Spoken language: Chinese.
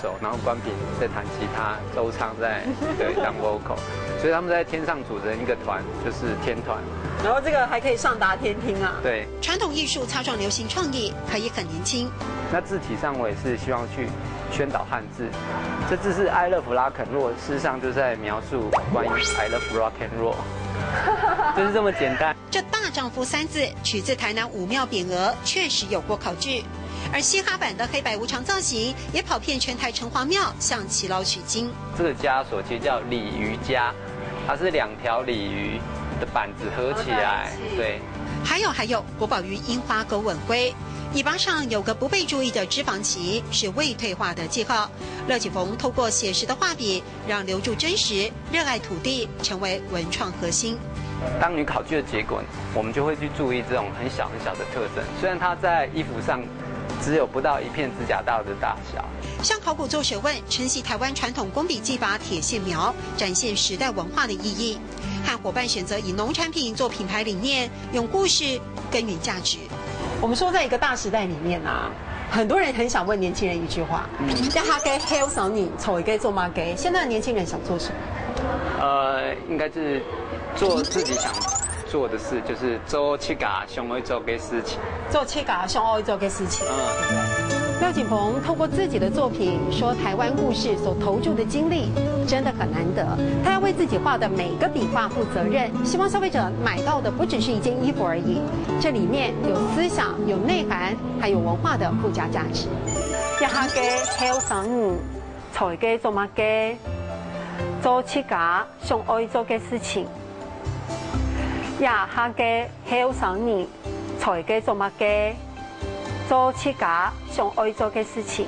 手，然后关平在弹吉他，周昌在当 vocal， 所以他们在天上组成一个团，就是天团。然后这个还可以上达天听啊。对，传统艺术擦撞流行创意，可以很年轻。那字体上我也是希望去宣导汉字，这字是 I love rock and roll， 事实上就是在描述关于 I love rock and roll， 就是这么简单。这大丈夫3字取自台南武庙匾额，确实有过考据。而嘻哈版的黑白无常造型也跑遍全台城隍庙，向耆老取经。这个枷锁其实叫鲤鱼枷，它是2条鲤鱼的板子合起来，对。还有，国宝鱼樱花狗吻龟，尾巴上有个不被注意的脂肪旗，是未退化的记号。乐启逢透过写实的画笔，让留住真实、热爱土地成为文创核心。当你考据的结果，我们就会去注意这种很小的特征，虽然它在衣服上只有不到1片指甲大的大小。向考古做学问，承袭台湾传统工笔技法铁线描，展现时代文化的意义。和伙伴选择以农产品做品牌理念，用故事耕耘价值。我们说在一个大时代里面啊，很多人很想问年轻人一句话：要他给 hail 上你，丑一个做嘛给？现在的年轻人想做什么？应该是做自己想做的事，就是做7家想要做的事情。做7家想要做的事情。廖锦鹏透过自己的作品说台湾故事所投注的精力真的很难得，他要为自己画的每个笔画负责任，希望消费者买到的不只是一件衣服而已，这里面有思想、有内涵，还有文化的附加价值。一下嘅heel上你，才嘅做乜嘅？做7家想愛做嘅事情。一下嘅heel上你，才嘅做乜嘅？做7家想愛做嘅事情。